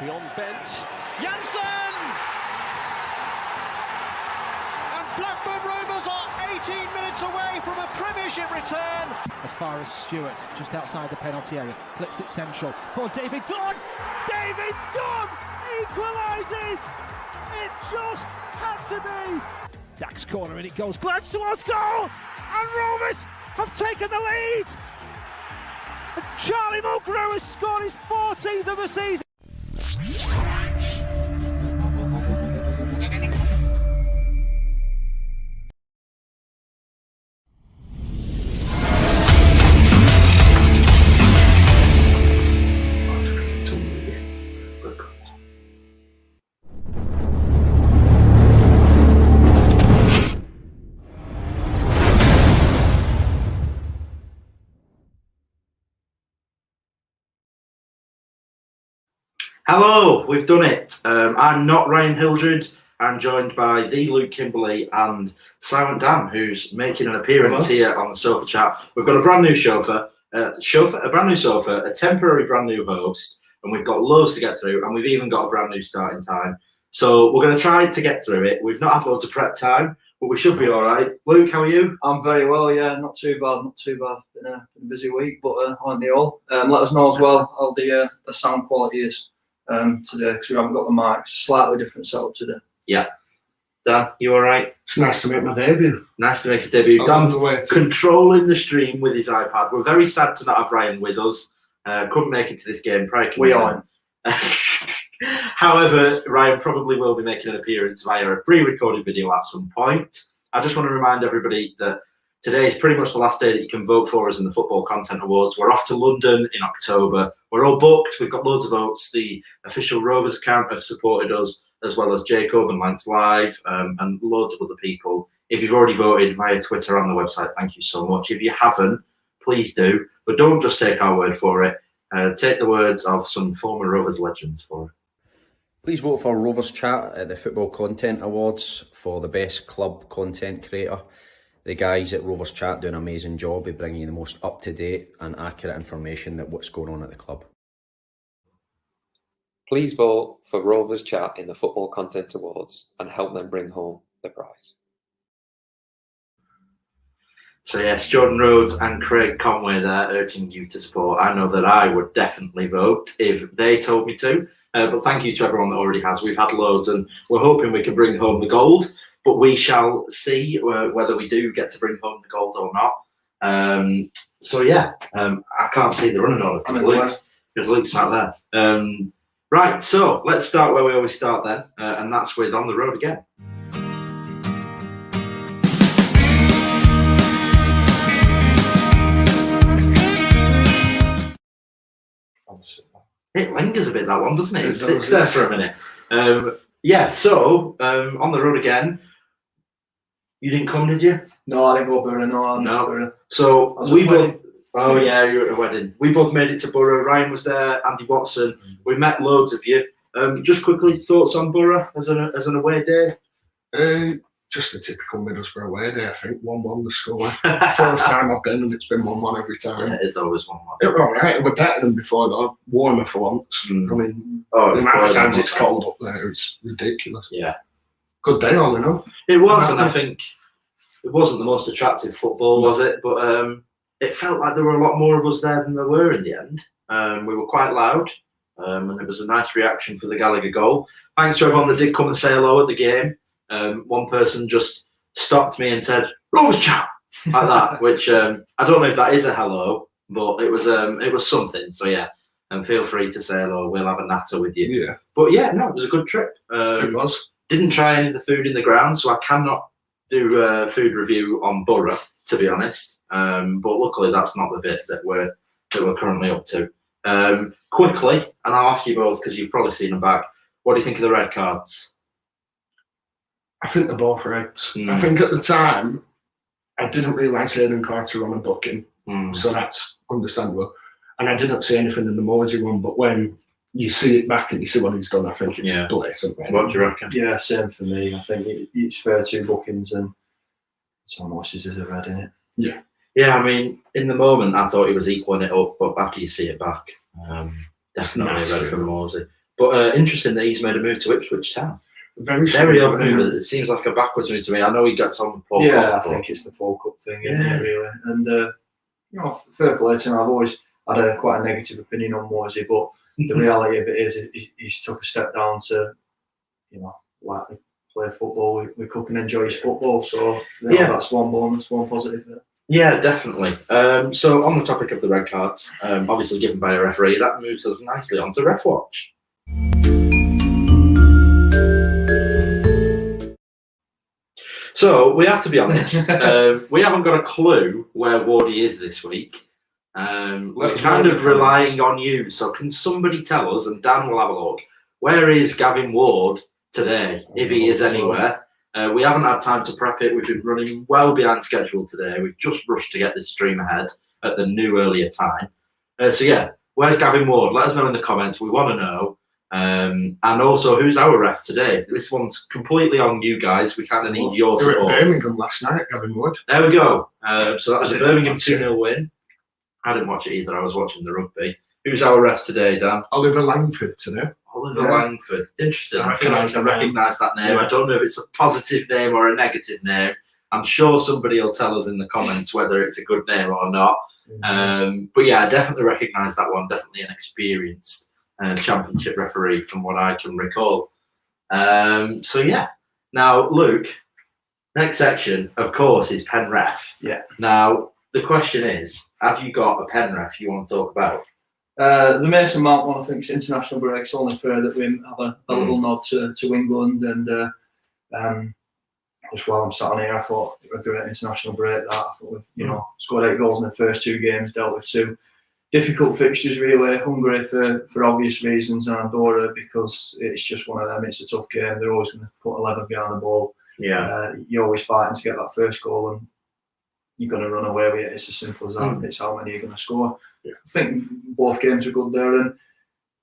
Beyond bent. Janssen! And Blackburn Rovers are 18 minutes away from a Premiership return. As far as Stewart, just outside the penalty area, clips it central for David Dunn. David Dunn equalises. It just had to be. Dax corner and it goes. Glance towards goal, and Rovers have taken the lead. And Charlie Mulgrew has scored his 14th of the season. Hello, we've done it. I'm not Ryan Hildred. I'm joined by the Luke Kimberley and Silent Dan, who's making an appearance here on the Sofa Chat. We've got a brand new a brand new sofa, a temporary brand new host, and we've got loads to get through, and we've even got a brand new starting time. So we're going to try to get through it. We've not had loads of prep time, but we should be all right. Luke, how are you? I'm very well, yeah, not too bad, not too bad. Been a busy week, but on the all. Let us know as well how the sound quality is today, because we haven't got the mics. Slightly different setup today. Yeah. Dan, you all right? It's nice to make my debut. Nice to make his debut. Dan's controlling the stream with his iPad. We're very sad to not have Ryan with us. Couldn't make it to this game. We aren't. However, Ryan probably will be making an appearance via a pre-recorded video at some point. I just want to remind everybody that today is pretty much the last day that you can vote for us in the Football Content Awards. We're off to London in October. We're all booked. We've got loads of votes. The official Rovers account have supported us, as well as Jacob and Lance Live, and loads of other people. If you've already voted via Twitter on the website, thank you so much. If you haven't, please do. But don't just take our word for it. Take the words of some former Rovers legends for it. Please vote for Rovers Chat at the Football Content Awards for the best club content creator. The guys at Rovers Chat do an amazing job of bringing you the most up-to-date and accurate information that what's going on at the club. Please vote for Rovers Chat in the Football Content Awards and help them bring home the prize. So yes, Jordan Rhodes and Craig Conway there urging you to support. I know that I would definitely vote if they told me to. But thank you to everyone that already has. We've had loads and we're hoping we can bring home the gold. But we shall see whether we do get to bring home the gold or not. So yeah, I can't see the running order because Luke's not there. Right, so let's start where we always start then, and that's with On the Road Again. It lingers a bit, that one, doesn't it? It sits there for a minute. Yeah, so On the Road Again. You didn't come, did you? No, I didn't go Borough. No. So we both. Oh yeah, you were at a wedding. We both made it to Borough. Ryan was there. Andy Watson. We met loads of you. Just quickly, thoughts on Borough as an away day? Just a typical Middlesbrough away day, I think. 1-1 the score. Fourth time I've been, and it's been 1-1 every time. Yeah, it's always 1-1. It was all right. It was better than before, though. Warmer for once. I mean, the amount of times it's cold up there, it's ridiculous. Yeah. Good day, all in all. It was, and I think it wasn't the most attractive football, was it? But it felt like there were a lot more of us there than there were in the end. We were quite loud, and it was a nice reaction for the Gallagher goal. Thanks to everyone that did come and say hello at the game. One person just stopped me and said, "Rovers Chat," like that, which I don't know if that is a hello, but it was something. So yeah, and feel free to say hello. We'll have a natter with you. Yeah. But yeah, no, it was a good trip. It was. Didn't try any of the food in the ground, so I cannot do a food review on Borough, to be honest. But luckily, that's not the bit that we're currently up to. Quickly, and I'll ask you both because you've probably seen them back. What do you think of the red cards? I think they're both reds. I think at the time, I didn't realise Hayden Carter on a booking, so that's understandable. And I didn't see anything in the Mosey one, but when you see it back and you see what he's done, I think it's blatant. What do you reckon? Yeah, same for me. I think it's fair two bookings and it's almost as a red, isn't it? Yeah. Yeah, I mean, in the moment, I thought he was equaling it up, but after you see it back, definitely a red for Mosey. But interesting that he's made a move to Ipswich Town. Very odd move. It seems like a backwards move to me. I know he gets on the Paul Cup. I think it's the Paul Cup thing, isn't it, really? And fair play to him. I've always had quite a negative opinion on Morsey, but the reality of it is he's took a step down to, like play football. We Cook and enjoy his football, so that's one bonus, one positive there. Yeah, definitely. So on the topic of the red cards, obviously given by a referee, that moves us nicely on to Refwatch. So we have to be honest, we haven't got a clue where Wardy is this week. We're kind of relying on you. So can somebody tell us, and Dan will have a look, where is Gavin Ward today, if he is anywhere? We haven't had time to prep it. We've been running well behind schedule today. We've just rushed to get this stream ahead at the new earlier time. Where's Gavin Ward? Let us know in the comments. We want to know. And also, who's our ref today? This one's completely on you guys. We kind of need your support. They were at Birmingham last night, Gavin Ward. There we go. So that was a Birmingham 2-0 win. I didn't watch it either. I was watching the rugby. Who's our ref today, Dan? Oliver Langford today. Oliver Langford. Interesting. I recognise that name. I don't know if it's a positive name or a negative name. I'm sure somebody will tell us in the comments whether it's a good name or not. But yeah, I definitely recognise that one. Definitely an experienced championship referee from what I can recall. So yeah. Now, Luke, next section, of course, is pen ref. Yeah. Now, the question is, have you got a pen ref you want to talk about? The Mason Mount one, I think it's international break. It's only fair that we have a little nod to England. And just while I'm sat on here, I thought it was a great international break. That I thought we've scored 8 goals in the first 2 games, dealt with 2 difficult fixtures really. Hungary for obvious reasons, and Andorra because it's just one of them. It's a tough game. They're always going to put 11 behind the ball. Yeah, you're always fighting to get that first goal, and you're going to run away with it. It's as simple as that. It's how many you're going to score. Yeah. I think both games are good there, and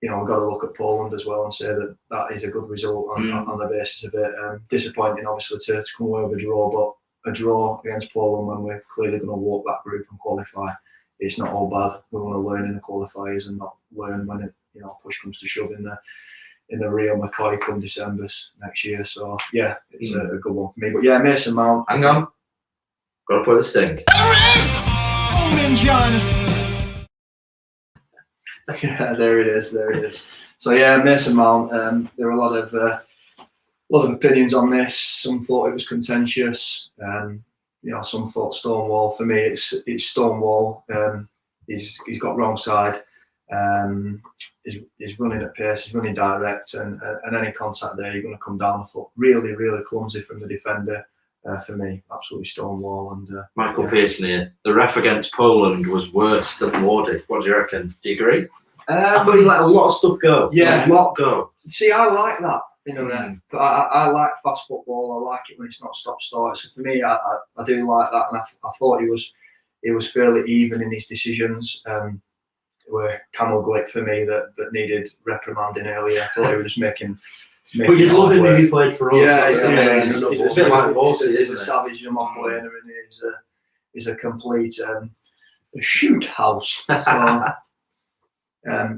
we've got to look at Poland as well and say that is a good result on the basis of it. Disappointing, obviously, to come away with a draw, but a draw against Poland when we're clearly going to walk that group and qualify, it's not all bad. We want to learn in the qualifiers and not learn when push comes to shove in the Rio McCoy come December next year. So yeah, it's a good one for me. But yeah, Mason Mount. Hang on, got to put this thing. Yeah, there it is. So yeah, Mason Mount. There were a lot of opinions on this. Some thought it was contentious. Some thought Stonewall. For me, it's Stonewall. He's got wrong side. He's running at pace. He's running direct, and any contact there, you're going to come down the foot. Really, really clumsy from the defender. For me, absolutely Stonewall. And Michael Pearson here. The ref against Poland was worse than Wardy. What do you reckon? Do you agree? I thought he let a lot of stuff go. Yeah, a lot go. See, I like that. But I like fast football. I like it when it's not stop-start. So for me, I do like that, and I thought he was fairly even in his decisions. Were Camel Glick for me that needed reprimanding earlier. I thought he was just making. But you'd love him if he played for us. Yeah. He's a bit like Morsey, isn't he? He's a savage Jamal Laner, and he's a complete shoot house. So, I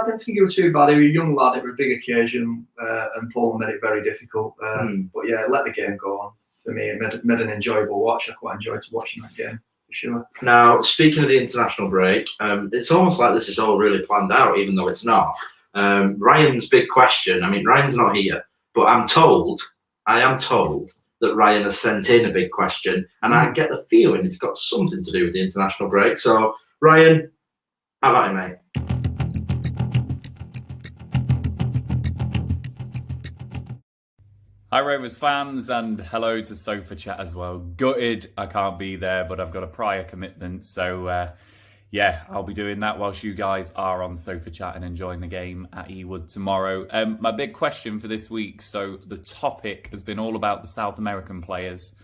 didn't think he was too bad. He was a young lad. It was a big occasion, and Poland made it very difficult. But yeah, let the game go on. For me, it made an enjoyable watch. I quite enjoyed watching that game, for sure. Now, speaking of the international break, it's almost like this is all really planned out, even though it's not. Ryan's big question. I mean, Ryan's not here, but I am told that Ryan has sent in a big question, and I get the feeling it's got something to do with the international break. So, Ryan, how about it, mate? Hi Rovers fans, and hello to Sofa Chat as well. Gutted I can't be there, but I've got a prior commitment, so yeah, I'll be doing that whilst you guys are on Sofa Chat and enjoying the game at Ewood tomorrow. My big question for this week, so the topic has been all about the South American players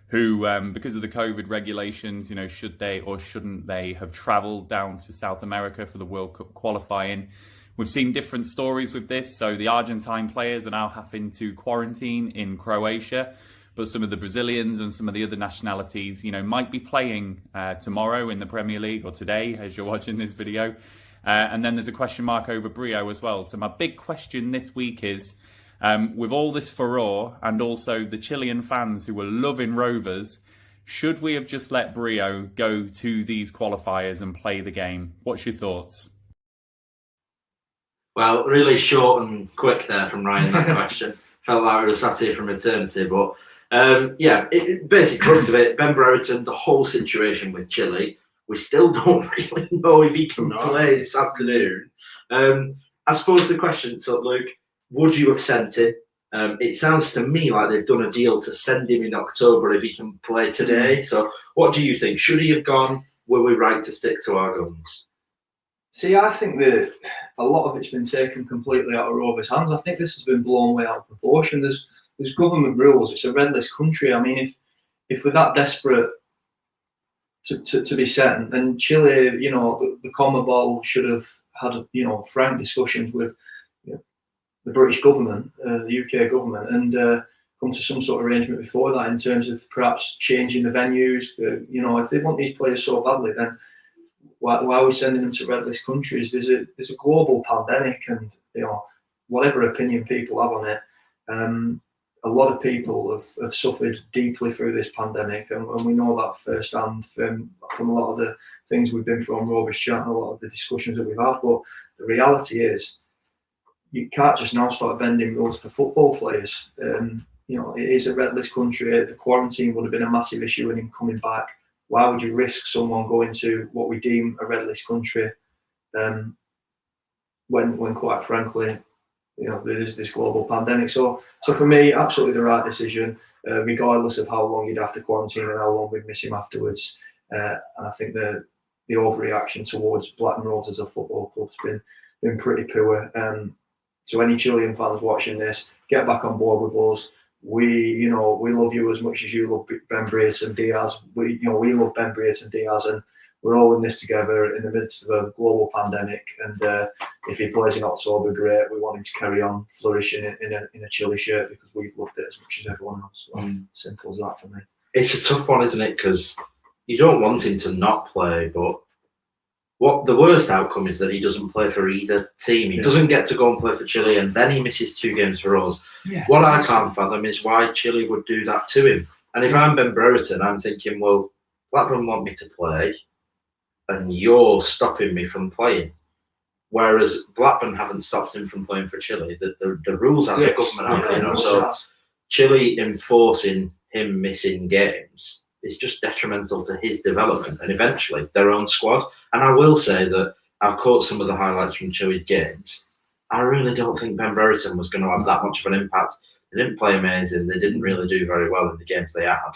who, because of the COVID regulations, should they or shouldn't they have travelled down to South America for the World Cup qualifying. We've seen different stories with this. So the Argentine players are now having to quarantine in Croatia but some of the Brazilians and some of the other nationalities, you know, might be playing tomorrow in the Premier League, or today as you're watching this video. And then there's a question mark over Brio as well. So my big question this week is, with all this furore and also the Chilean fans who were loving Rovers, should we have just let Brio go to these qualifiers and play the game? What's your thoughts? Well, really short and quick there from Ryan, that question. Felt like we were sat here from eternity, but yeah, basically crux of it, Ben Brereton, the whole situation with Chile, we still don't really know if he can play this afternoon. I suppose the question, so Luke, would you have sent him? It sounds to me like they've done a deal to send him in October if he can play today. So what do you think? Should he have gone? Were we right to stick to our guns? See, I think that a lot of it's been taken completely out of Rovers' hands. I think this has been blown way out of proportion. There's government rules. It's a red list country. I mean, if we're that desperate to be sent, then Chile, you know, the CONMEBOL should have had, you know, frank discussions with, you know, the British government, the UK government, and come to some sort of arrangement before that in terms of perhaps changing the venues. You know, if they want these players so badly, then why are we sending them to red list countries? There's a global pandemic, and you know, whatever opinion people have on it, a lot of people have suffered deeply through this pandemic, and we know that firsthand from a lot of the things we've been through on Rovers Chat and a lot of the discussions that we've had. But the reality is, you can't just now start bending rules for football players. You know, it is a red list country. The quarantine would have been a massive issue in him coming back. Why would you risk someone going to what we deem a red list country when quite frankly, you know, there is this global pandemic? So for me, absolutely the right decision, regardless of how long you'd have to quarantine and how long we'd miss him afterwards. And I think the overreaction towards Blackburn Rovers as a football club's been pretty poor. So any Chilean fans watching this, get back on board with us. We love you as much as you love Ben Brereton Diaz. We love Ben Brereton Diaz, and we're all in this together in the midst of a global pandemic. And if he plays in October, great. We want him to carry on flourishing in a Chile shirt because we've loved it as much as everyone else. So simple as that for me. It's a tough one, isn't it? Because you don't want him to not play, but what the worst outcome is that he doesn't play for either team. He doesn't get to go and play for Chile, and then he misses 2 games for us. Yeah, what I can't fathom is why Chile would do that to him. And if I'm Ben Brereton, I'm thinking, well, Blackburn want me to play, and you're stopping me from playing. Whereas Blackburn haven't stopped him from playing for Chile. The rules are the government out, you know. So Chile enforcing him missing games is just detrimental to his development and eventually their own squad. And I will say that I've caught some of the highlights from Chile's games. I really don't think Ben Brereton was going to have that much of an impact. They didn't play amazing. They didn't really do very well in the games they had.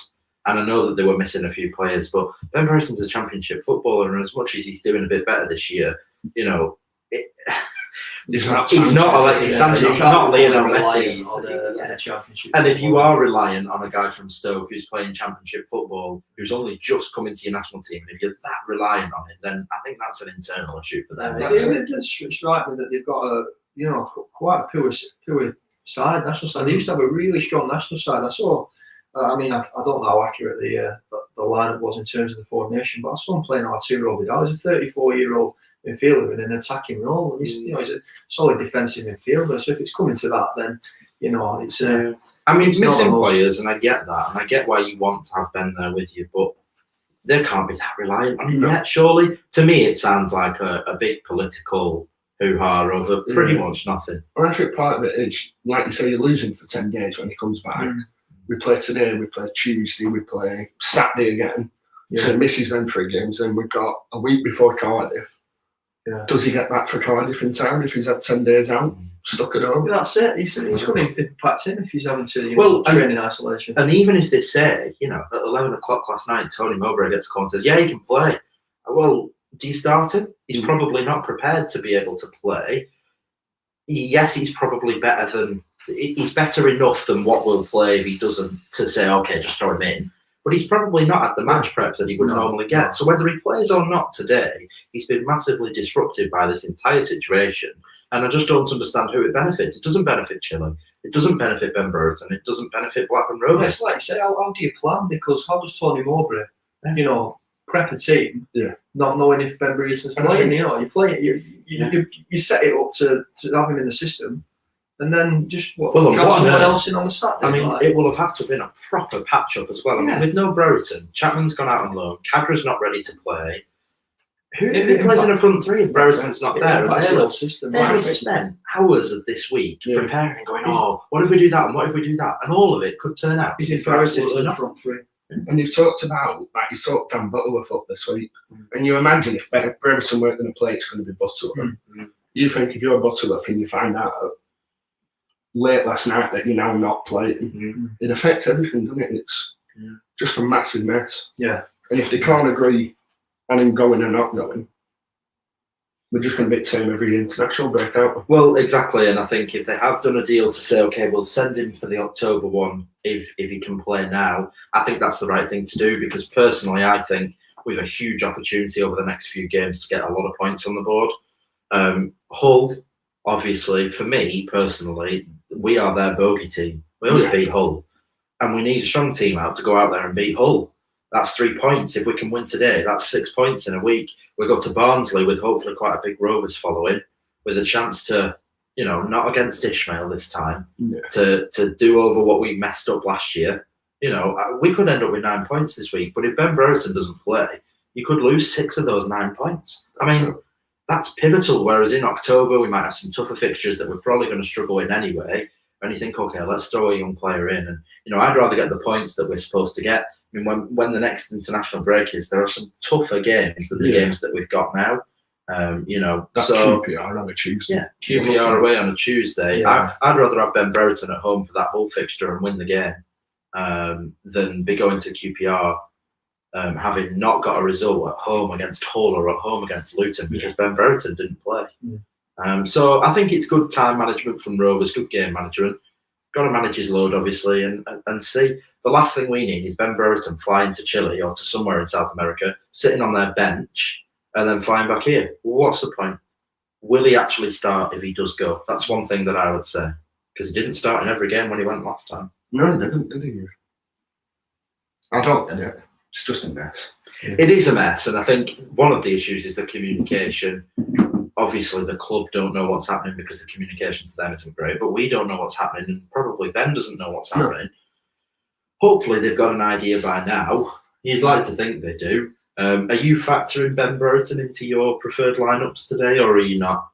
And I know that they were missing a few players, but Ben Brereton's a championship footballer, and as much as he's doing a bit better this year, you know, he's not Alexis Sanchez, he's not Lionel Messi. And if you are reliant on a guy from Stoke who's playing championship football, who's only just come into your national team, and if you're that reliant on it, then I think that's an internal issue for them. It does strike me that they've got quite a pure side, national side. They used to have a really strong national side. I saw. I don't know how accurate the lineup was in terms of the formation, but I saw him playing Arturo Vidal. He's a 34-year-old midfielder in an attacking role. And he's a solid defensive midfielder. So if it's coming to that, then it's. Missing players, and I get that, and I get why you want to have Ben there with you, but they can't be that reliant on him yet. Surely, to me, it sounds like a big political hoo-ha over pretty much nothing. I think part of it is, like you say, you're losing for 10 days when he comes back. We play today, we play Tuesday, we play Saturday again. So he misses them 3 games. Then we've got a week before Cardiff. Yeah. Does he get back for Cardiff in time if he's had 10 days out, stuck at home? That's it. He's going to impact him if he's having to train in isolation. And even if they say, at 11 o'clock last night, Tony Mowbray gets a call and says, yeah, he can play. Well, do you start him? He's probably not prepared to be able to play. Yes, he's probably he's better enough than what we'll play if he doesn't, to say, okay, just throw him in. But he's probably not at the match prep that he would normally get. So whether he plays or not today, he's been massively disrupted by this entire situation. And I just don't understand who it benefits. It doesn't benefit Chile. It doesn't benefit Ben Brereton. It doesn't benefit Blackburn Rovers. It's like you say, how do you plan? Because how does Tony Mowbray, prep a team, not knowing if Ben Brereton's playing? You play it, you set it up to have him in the system, and then just drop someone else in on the Saturday. I mean, it will have to have been a proper patch-up as well. I mean, with no Brereton, Chapman's gone out on loan, Cadra's not ready to play. Who plays in a front three if Brereton's not there? They've spent hours of this week preparing and going, what if we do that and what if we do that? And all of it could turn out. He's imperative in the front three. And you've talked about, like, you talked Dan Butterworth up this week, and you imagine if Brereton weren't going to play, it's going to be Butterworth. You think if you're Butterworth and you find out late last night that you're now not playing, it affects everything, doesn't it? It's just a massive mess. Yeah. And if they can't agree on him going and not going, we're just going to be the same every international breakout. Well, exactly, and I think if they have done a deal to say, okay, we'll send him for the October one if he can play now, I think that's the right thing to do, because personally I think we have a huge opportunity over the next few games to get a lot of points on the board. Hull, obviously, for me personally, we are their bogey team. We always beat Hull, and we need a strong team out to go out there and beat Hull. That's 3 points. If we can win today, that's 6 points in a week. We go to Barnsley with hopefully quite a big Rovers following, with a chance to, not against Ishmael this time, to do over what we messed up last year. We could end up with 9 points this week, but if Ben Brereton doesn't play, you could lose 6 of those 9 points. I mean, that's pivotal. Whereas in October, we might have some tougher fixtures that we're probably going to struggle in anyway. And you think, okay, let's throw a young player in. And, I'd rather get the points that we're supposed to get. I mean, when the next international break is, there are some tougher games than the games that we've got now. That's QPR on a Tuesday. Yeah, QPR away on a Tuesday. I'd rather have Ben Brereton at home for that whole fixture and win the game than be going to QPR having not got a result at home against Hull or at home against Luton because Ben Brereton didn't play. So I think it's good time management from Rovers, good game management. Got to manage his load, obviously, and see. The last thing we need is Ben Brereton flying to Chile or to somewhere in South America, sitting on their bench, and then flying back here. What's the point? Will he actually start if he does go? That's one thing that I would say, because he didn't start in every game when he went last time. No, he didn't, did he? I don't get it. It's just a mess. It is a mess, and I think one of the issues is the communication. Obviously, the club don't know what's happening because the communication to them isn't great, but we don't know what's happening, and probably Ben doesn't know what's happening. Hopefully, they've got an idea by now. You'd like to think they do. Are you factoring Ben Brereton into your preferred lineups today, or are you not?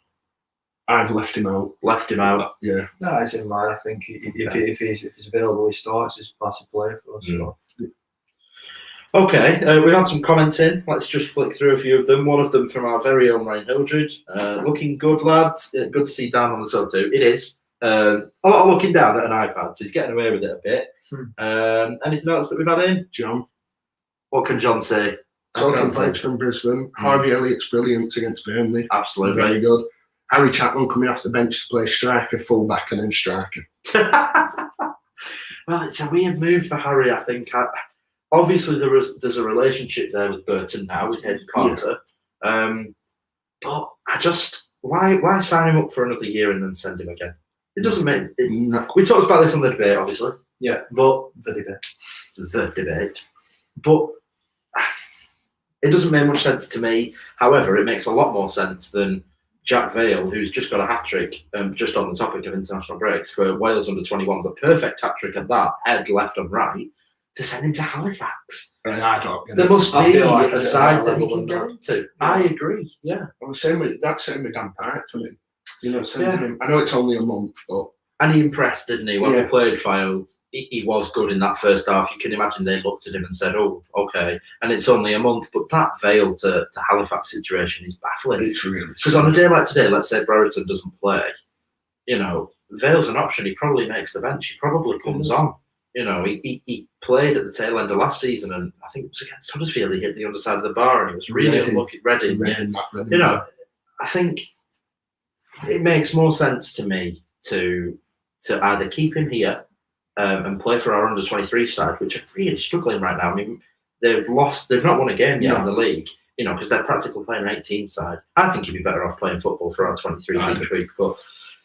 I've left him out. Left him out? Yeah. No, he's in line. I think if he's available, he starts. He's a massive player for us. So. Okay, we had some comments in. Let's just flick through a few of them. One of them from our very own Ryan Hildred. Looking good, lads. Good to see Dan on the sub too. It is. A lot of looking down at an iPad, so he's getting away with it a bit. Anything else that we've had in? John. What can John say? Talking points from Brisbane. Harvey Elliott's brilliance against Burnley. Absolutely. Very good. Harry Chapman coming off the bench to play striker, full-back and then striker. Well, it's a weird move for Harry, I think. Obviously, there's a relationship there with Burton now, with Hayden Carter. But I just, why sign him up for another year and then send him again? It doesn't make it. No. We talked about this on the debate, obviously. Yeah, but the debate. But it doesn't make much sense to me. However, it makes a lot more sense than Jack Vale, who's just got a hat-trick, just on the topic of international breaks, for Wales under-21s, a perfect hat-trick at that, head, left and right, to send him to Halifax. There must be a side that he can get into. I agree, yeah. I'm the same with Dan Park for me. Him. I know it's only a month, but... And he impressed, didn't he? When we played Fylde, he was good in that first half. You can imagine they looked at him and said, oh, okay. And it's only a month, but that Vale to Halifax situation is baffling. It's really... Because on a day like today, let's say Brereton doesn't play, Vale's an option. He probably makes the bench. He probably comes on. He played at the tail end of last season, and I think it was against Huddersfield. He hit the underside of the bar, and he was really unlucky. Reading. I think it makes more sense to me to either keep him here and play for our under-23 side, which are really struggling right now. I mean, they've not won a game yet in the league, because they're practically playing an 18 side. I think he'd be better off playing football for our 23s each week, but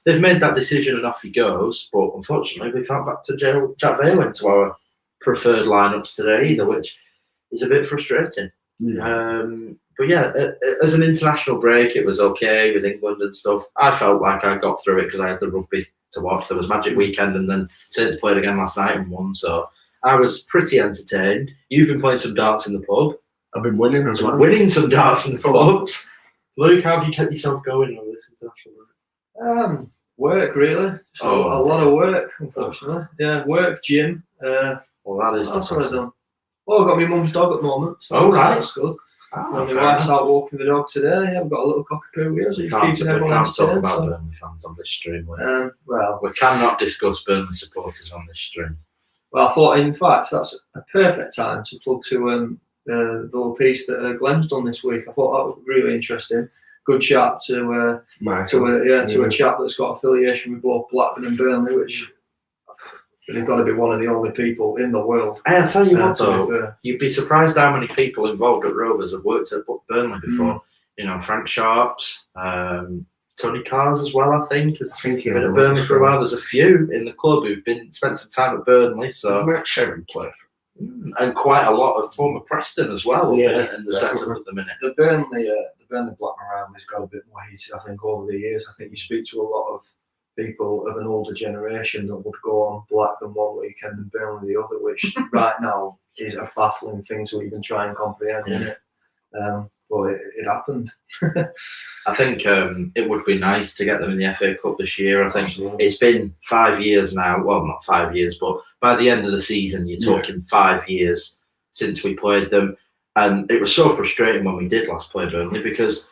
they've made that decision and off he goes. But unfortunately, we can't back to Jack Vale into our preferred lineups today either, which is a bit frustrating. Yeah. But yeah, as an international break, it was okay with England and stuff. I felt like I got through it because I had the rugby to watch. There was Magic Weekend, and then Saints played again last night and won. So I was pretty entertained. You've been playing some darts in the pub. I've been winning as well. Winning some darts in the pubs. Luke, how have you kept yourself going over this international break? Work, really. So a lot of work, unfortunately. Yeah, work, gym. Well, that's what I've done. Well, I've got my mum's dog at the moment. So that's good. My wife's out walking the dog today. I've got a little cockapoo here, so he's keeping everyone entertained. We can't talk about Burnley fans on this stream. Well, we cannot discuss Burnley supporters on this stream. Well, I thought, in fact, that's a perfect time to plug to the little piece that Glenn's done this week. I thought that was really interesting. Good chat to a chap that's got affiliation with both Blackburn and Burnley, which they've got to be one of the only people in the world. Hey, I'll tell you what, though, you'd be surprised how many people involved at Rovers have worked at Burnley before. You know, Frank Sharps, Tony Cars as well, I think, has been at Burnley for a while. There's a few in the club who've spent some time at Burnley. So Sharon play. And quite a lot of former Preston as well in the setup at the minute. The Burnley Blackburn rivalry's got a bit more heated, I think, over the years. I think you speak to a lot of people of an older generation that would go on Blackburn one weekend and Burnley the other, which right now is a baffling thing to even try and comprehend, isn't it? But it happened. I think it would be nice to get them in the FA Cup this year. I think it's been 5 years now. Well, not 5 years, but by the end of the season, you're talking 5 years since we played them. And it was so frustrating when we did last play Burnley because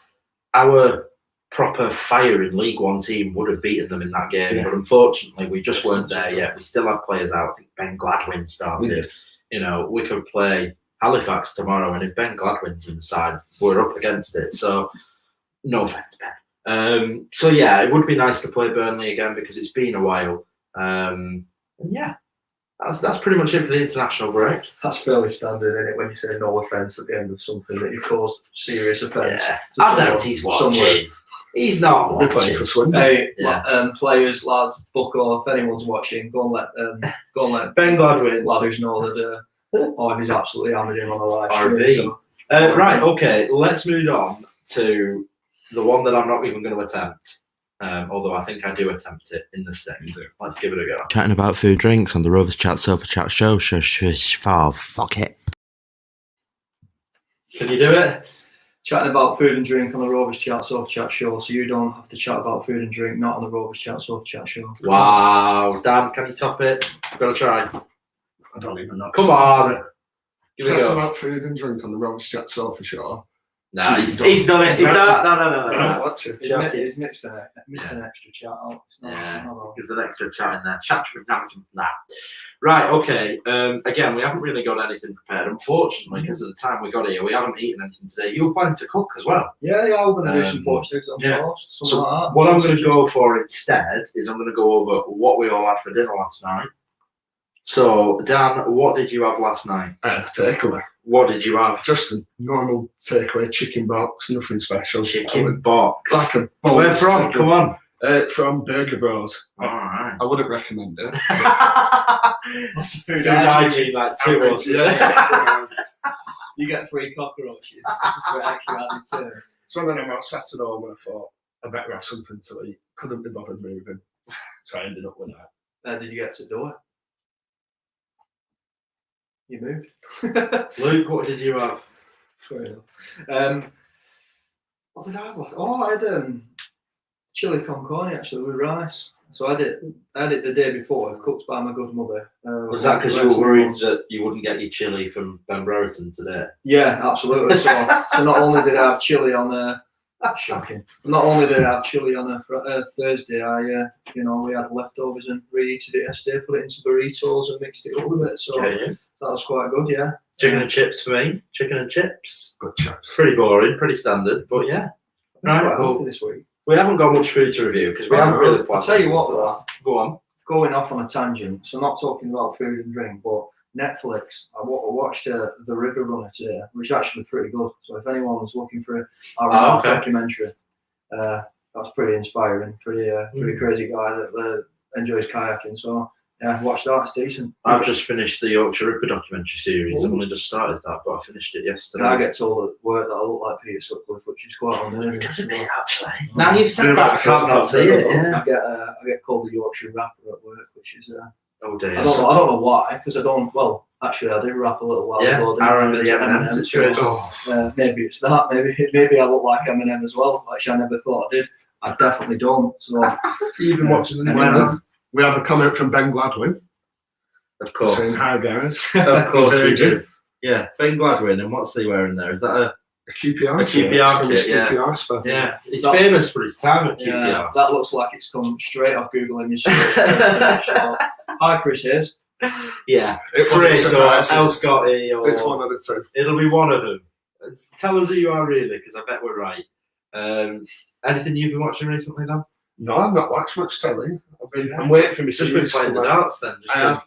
our proper firing League One team would have beaten them in that game. But unfortunately, we just weren't there yet. We still had players out. I think Ben Gladwin started. You know, we could play Halifax tomorrow, and if Ben Gladwin's in the side, we're up against it. So, no offense, Ben. So yeah, it would be nice to play Burnley again because it's been a while. And yeah, that's pretty much it for the international break. That's fairly standard, isn't it? When you say no offence at the end of something that you caused serious offence. Yeah. I doubt he's watching. Somewhere. He's not watching. Playing for Swindon. Hey, players, lads, Bucko, if anyone's watching, go and let Ben Gladwin, ladders know that. Or he's absolutely hammered him on the live stream. Right, okay, let's move on to the one that I'm not even going to attempt. Although I think I do attempt it in the stage. Let's give it a go. Chatting about food drinks on the Rovers Chat Sofa Chat show. Fuck it. Can you do it? Chatting about food and drink on the Rovers Chat Sofa Chat show, so you don't have to chat about food and drink, not on the Rovers Chat Sofa Chat show. Wow, Dan, can you top it? I've got to try. I don't even know. Come on. Chat about food and drink on the Rovers Chat Sofa show. No, he's done it. No. He's mixed an extra chat out. There's an extra chat in there. Chat with nah. Right, okay. Again, we haven't really got anything prepared. Unfortunately, because of the time we got here, we haven't eaten anything today. You were planning to cook as well. Yeah, we're going to do some poached eggs on toast. So like that. What I'm going to go for instead is I'm going to go over what we all had for dinner last night. So, Dan, what did you have last night? I had a takeaway. What did you have? Just a normal takeaway chicken box, nothing special. Chicken box? Like a bowl. Where from? Come on. From Burger Bros. Alright. I wouldn't recommend it. What's the food hygiene like 2 or Yeah. You get free cockroaches. Just for extra added taste. So then I'm out Saturday and I thought, I better have something to eat. Couldn't be bothered moving. So I ended up with that. Did you get to do it? You moved. Luke, what did you have? Fair enough. What did I have last? Oh, I had chili con carne actually with rice. So I had it the day before, cooked by my good mother. Was that because you were worried that you wouldn't get your chili from Ben Brereton today? Yeah, absolutely. So not only did I have chili on shocking. Not only did I have chili on a Thursday, we had leftovers and reheated it yesterday, put it into burritos and mixed it up with it. So that was quite good, yeah. Chicken and chips for me. Chicken and chips. Good chips. Pretty boring, pretty standard, but yeah. Right, well, this week. We haven't got much food to review because we haven't really planned. I'll tell you what, though. Go on. Going off on a tangent, so not talking about food and drink, but Netflix. I watched The River Runner today, which is actually pretty good. So if anyone's looking for a documentary that's pretty inspiring. Pretty crazy guy that enjoys kayaking. So yeah, watch that. It's decent. I've just finished the Yorkshire Ripper documentary series. I've only just started that, but I finished it yesterday. And I get told at work that I look like Peter Sutcliffe, which is quite unnerving. Does a bit, actually. Now you've said that, I can't not see it. Yeah. I get called the Yorkshire Rapper at work, which is oh dear. I don't know why, because I don't. Well, actually, I did rap a little while ago. I remember the Eminem situation. Maybe it's that. Maybe I look like Eminem as well. Actually, I never thought I did. I definitely don't. So you've been watching the video. We have a comment from Ben Gladwin. Of course. Saying hi guys. Of course we do. Yeah, Ben Gladwin, and what's he wearing there? Is that a QPR? A QPR kit, yeah. QPR yeah, he's famous for his time at QPR. Yeah, that looks like it's come straight off Google Images. Hi, Chris Hayes. Yeah, Chris or El Scotty. Or it's one of the two. It'll be one of them. Tell us who you are really, because I bet we're right. Anything you've been watching recently, Dan? No, I've not watched much telly. I'm waiting for me. Just been playing the darts then. I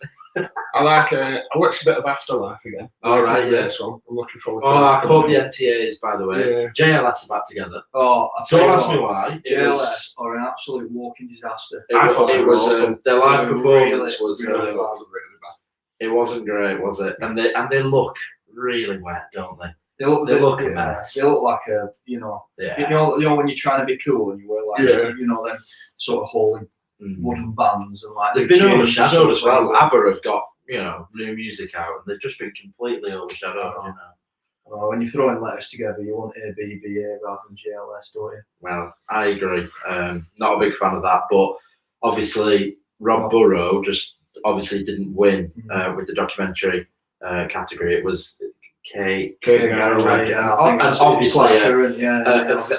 watched a bit of Afterlife again. All right, yeah. So I'm looking forward to it. that. I caught the NTAs, by the way. Yeah. JLS are back together. Oh, don't ask me why. JLS are an absolute walking disaster. I thought it was their live performance was really bad. It wasn't great, was it? And they look really wet, don't they? They look a mess. They look like a, you know when you're trying to be cool and you wear like them sort of holy wooden bands and like they've been overshadowed as well. ABBA have got new music out and they've just been completely overshadowed. When you're throwing letters together, you want ABBA rather than JLS, don't you? Well, I agree. Not a big fan of that, but obviously Rob Burrow just obviously didn't win with the documentary category. It was Kate Garraway, and obviously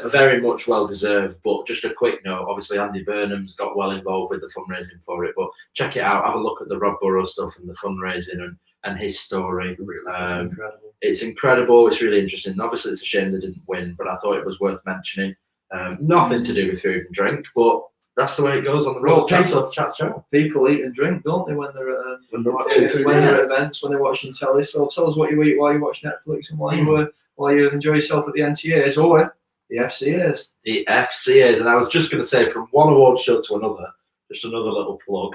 very much well deserved. But just a quick note, obviously Andy Burnham's got well involved with the fundraising for it. But check it out, have a look at the Rob Burrow stuff and the fundraising and his story. Incredible. It's incredible. It's really interesting. Obviously, it's a shame they didn't win, but I thought it was worth mentioning. Nothing to do with food and drink, but that's the way it goes on the Rovers Chat show. People eat and drink, don't they, when they're at events, when they're watching telly? So tell us what you eat while you watch Netflix and while you enjoy yourself at the NTAs or the FCAs. The FCAs, and I was just going to say, from one award show to another, just another little plug.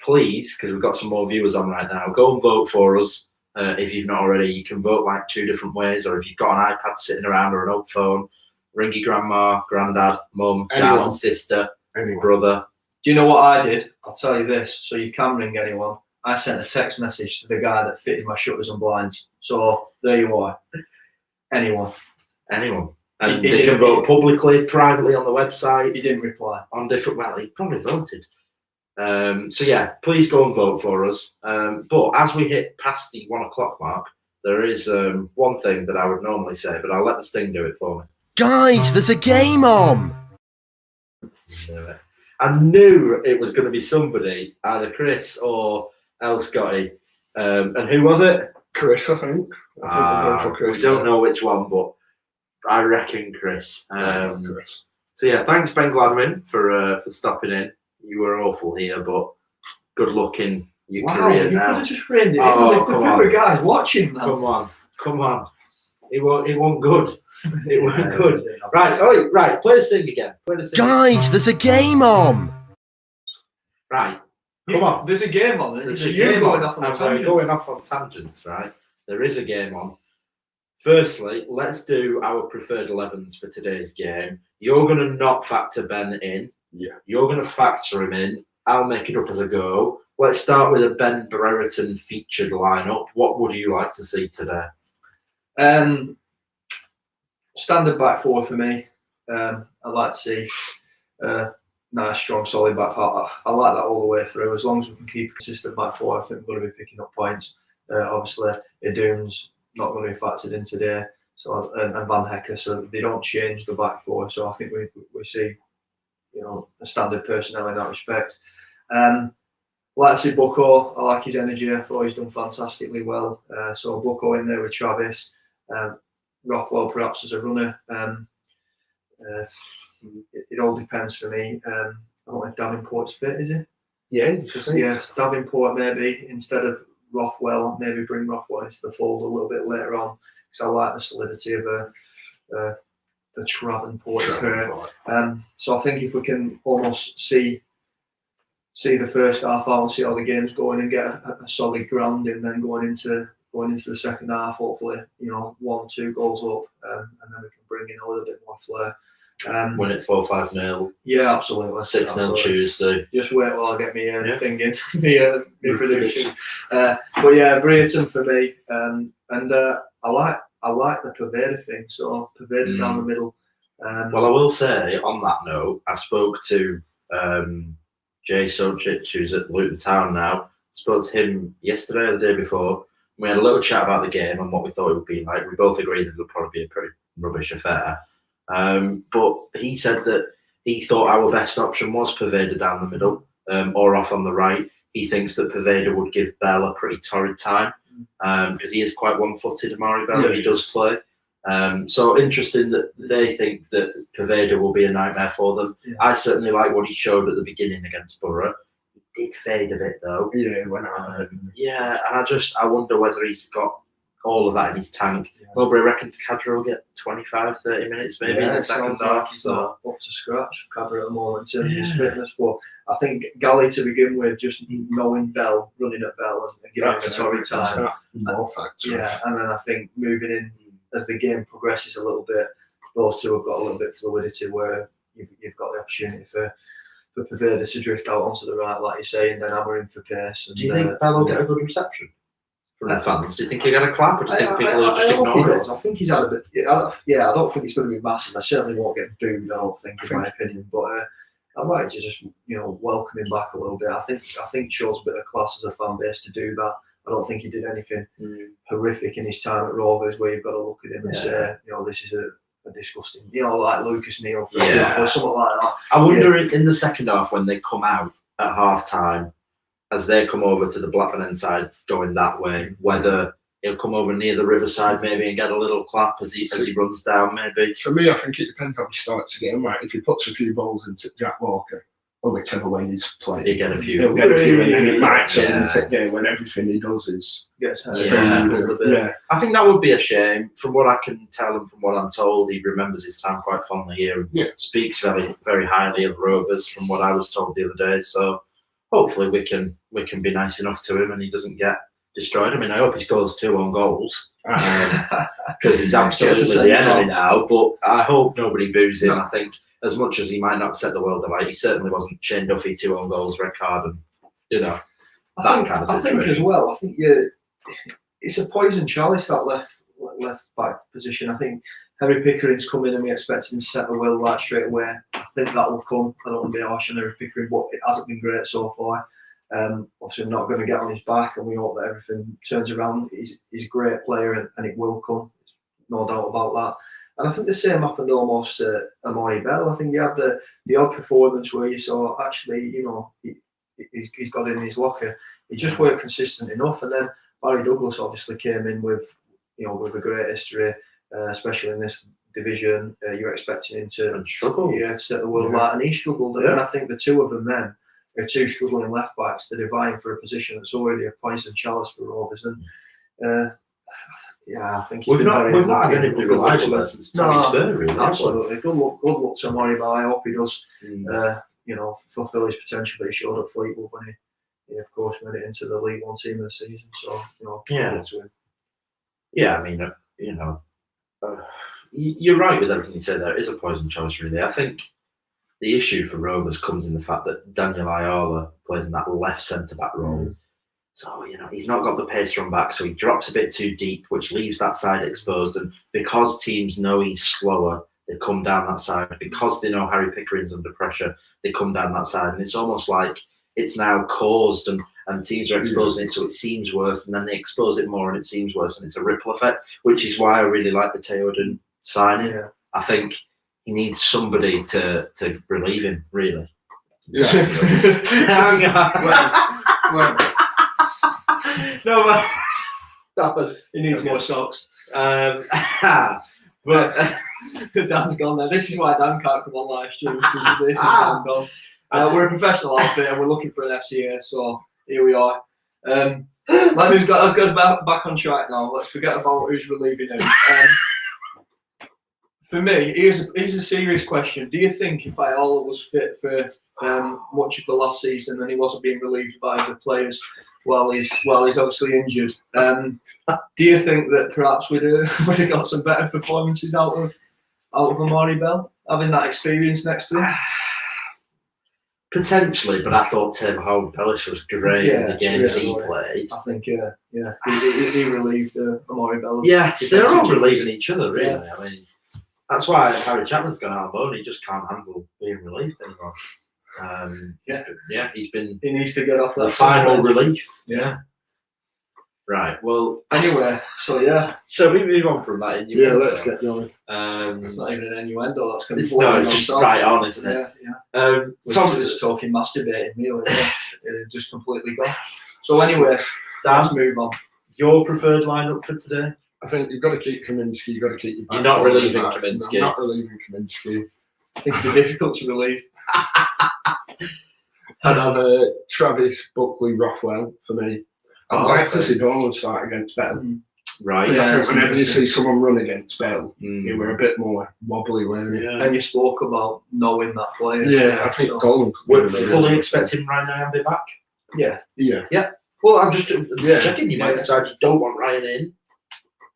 Please, because we've got some more viewers on right now, go and vote for us. If you've not already, you can vote like 2 different ways, or if you've got an iPad sitting around or an old phone, ring your grandma, granddad, mum, dad, sister, brother. Do you know what I did? I'll tell you this, so you can ring anyone. I sent a text message to the guy that fitted my shutters and blinds. So there you are. Anyone. And they can vote publicly, privately on the website. He didn't reply. On different, well, he probably voted. So yeah, please go and vote for us. But as we hit past the 1 o'clock mark, there is one thing that I would normally say, but I'll let the Sting do it for me. Guys, there's a game on! I knew it was going to be somebody, either Chris or El Scotty. And who was it? Chris, I think. We don't know which one, but I reckon Chris. Chris. So yeah, thanks Ben Gladwin for stopping in. You were awful here, but good luck in your career you now. could have just framed it Oh, in. There were guys watching, man. Come on. It wasn't good. It wasn't good. Right, play the Sting again. Guys, there's a game on! Right, come on. There's a game on. There's a game going on. off on I'm tangent. going off on tangents, right? There is a game on. Firstly, let's do our preferred 11s for today's game. You're going to not factor Ben in. Yeah. You're going to factor him in. I'll make it up as I go. Let's start with a Ben Brereton featured lineup. What would you like to see today? Standard back four for me. I'd like to see nice, strong, solid back four. I like that all the way through. As long as we can keep a consistent back four, I think we're going to be picking up points. Obviously, Idun's not going to be factored in today, so and Van Hecker, so they don't change the back four. So I think we see, a standard personnel in that respect. Like to see Bucko. I like his energy. I thought he's done fantastically well. So Bucko in there with Travis. Rothwell perhaps as a runner. It all depends for me. I don't know if Davenport's fit, is he? Yeah, yes, Davenport maybe instead of Rothwell. Maybe bring Rothwell into the fold a little bit later on because I like the solidity of the Travanport pair. So I think if we can almost see the first half out and see how the game's going and get a solid grounding, then going into the second half, hopefully, 1 or 2 goals up, and then we can bring in a little bit more flair. Win it 4-5-0. Yeah, absolutely. 6-0 Tuesday. Just wait while I get me thing in, my prediction. But yeah, Brereton for me, and I like the Pervada thing. So Pervada down the middle. Well, I will say on that note, I spoke to Jay Sochich, who's at Luton Town now. Spoke to him yesterday or the day before. We had a little chat about the game and what we thought it would be like. We both agreed that it would probably be a pretty rubbish affair. But he said that he thought our best option was Pervada down the middle, or off on the right. He thinks that Pervada would give Bell a pretty torrid time, because he is quite one-footed, Amari Bell, he does play. So interesting that they think that Pervada will be a nightmare for them. Yeah. I certainly like what he showed at the beginning against Borough. He did fade a bit though. Yeah, when yeah, and I wonder whether he's got all of that in his tank. Yeah. Mowbray reckons Cadra will get 25-30 minutes maybe in the second half. So up to scratch for Cadra at the moment in terms of his fitness. But I think Galley to begin with, just knowing Bell, running at Bell and giving him a torrid time. Yeah, and then I think moving in as the game progresses a little bit, those two have got a little bit of fluidity where you've got the opportunity for Pervada to drift out onto the right, like you say, and then hammer in for pace. And, do you think Bell will get a good reception from the fans? Do you think he'll get a clap, or do you think people will just ignore it? I think he's had a bit. Yeah, I don't think it's going to be massive. I certainly won't get booed, I don't think, in my opinion. But I'd like to just welcome him back a little bit. I think it shows a bit of class as a fan base to do that. I don't think he did anything horrific in his time at Rovers where you've got to look at him and say, this is a disgusting, like Lucas Neal, for example, or something like that. I wonder in the second half when they come out at half time, as they come over to the Blackburn end side going that way, whether he'll come over near the riverside maybe and get a little clap as he runs down maybe. For me, I think it depends how he starts the game. Right? If he puts a few balls into Jack Walker, or whichever way he's playing, he'll get a few, and then it might turn into a game when everything he does is gets hurt. Yeah. I think that would be a shame. From what I can tell and from what I'm told, he remembers his time quite fondly here and speaks very, very highly of Rovers from what I was told the other day. So hopefully we can be nice enough to him and he doesn't get destroyed. I mean, I hope he scores 2 own goals because he's absolutely the enemy now, but I hope nobody boos him. I think as much as he might not set the world alight, he certainly wasn't Shane Duffy 2 own goals, red card, and that kind of situation. I think as well. I think it's a poison chalice, that left back position. I think Harry Pickering's come in and we expect him to set the world alight straight away. I think that will come. I don't want to be harsh on Harry Pickering, but it hasn't been great so far. Obviously, I'm not going to get on his back, and we hope that everything turns around. He's a great player, and it will come. No doubt about that. And I think the same happened almost to Amari Bell. I think he had the odd performance where you saw actually, he's got it in his locker. He just weren't consistent enough. And then Barry Douglas obviously came in with a great history, especially in this division. You're expecting him to struggle, to set the world light, and he struggled. And I think the two of them then are 2 struggling left backs. They're vying for a position that's already a poison chalice for Rovers. And I think we've not had anybody reliable there since Tony Spur, really. Absolutely. Good luck to Amari Bell. I hope he does, fulfil his potential that he showed at Fleetwood when he of course made it into the League One team of the season. So, to him. Yeah, I mean, you're right with everything you said there. It is a poison chalice, really. I think the issue for Rovers comes in the fact that Daniel Ayala plays in that left centre-back role. So, he's not got the pace to run back, so he drops a bit too deep, which leaves that side exposed. And because teams know he's slower, they come down that side. Because they know Harry Pickering's under pressure, they come down that side. And it's almost like it's now caused and teams are exposing it, so it seems worse. And then they expose it more and it seems worse. And it's a ripple effect, which is why I really like the Theoden signing. Yeah. I think he needs somebody to relieve him, really. Yeah. Hang on. No, but he needs more socks. But Dan's gone there. This is why Dan can't come on live streams because of this. Dan gone. We're a professional outfit and we're looking for an FCA, so here we are. Let's go back on track now. Let's forget about who's relieving him. For me, here's a serious question. Do you think if Iola was fit for much of the last season and he wasn't being relieved by the players while he's obviously injured, do you think that perhaps we'd have got some better performances out of Amari Bell, having that experience next to him? Potentially, but I thought Tim Howard-Pellish was great in the games he played. I think, he relieved Amari Bell. Yeah, they're all relieving each other, really. Yeah. I mean, that's why Harry Chapman's gone out alone. He just can't handle being relieved anymore. He needs to get off that the final relief. Yeah. Right. Well. Anyway, so we move on from that. Let's get going. It's not even an innuendo. That's going to be it's just right on, isn't it? Yeah. Tom was talking masturbating me. Just completely gone. So anyway, let's move on. Your preferred lineup for today? I think you've got to keep Kaminsky. You've got to keep your back. You're not relieving Kaminsky. No, I'm not relieving Kaminsky. I think it'd be difficult to relieve. I'd have Travis, Buckley, Rothwell for me. I'd like to see Dolan start against Bell. Right. Yeah, whenever you see someone run against Bell, you were a bit more wobbly, weren't you? Yeah. And you spoke about knowing that player. Yeah, I think Dolan we're fully expecting Ryan Nyambe back. Yeah. Well, I'm just checking. You might decide you don't want Ryan in.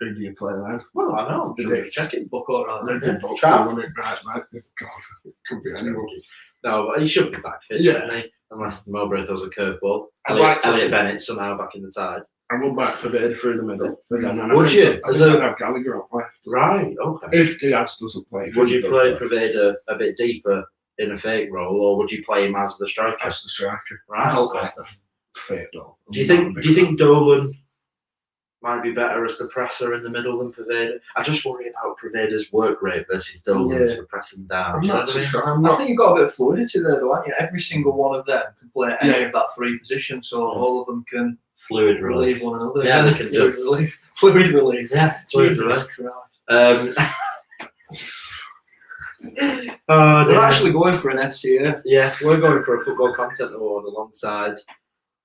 Who do you play then? Well, I know. I'm just checking. Buck or Ryan. Trav. God, it could be anyone. No, but he should be back fit, shouldn't he? Unless Mowbray throws a curveball. Elliot Bennett somehow back in the side. I run back to bed through the middle. Would you? I think I'd have Gallagher up left. Right, okay. If Diaz doesn't play. Would you play Preveda a bit deeper in a fake role, or would you play him as the striker? As the striker. Right, okay. Fake role. Do you think Dolan might be better as the presser in the middle than Preveda? I just worry about Preveda's work rate versus Dolan's for pressing down. I'm not sure. I think you've got a bit of fluidity there, though, haven't you? Every single one of them can play any of that three position, so all of them can fluid relieve one another. Yeah, they can just fluid relief. Yeah, fluid relief. We're actually going for an FCA. Yeah, we're going for a football content award alongside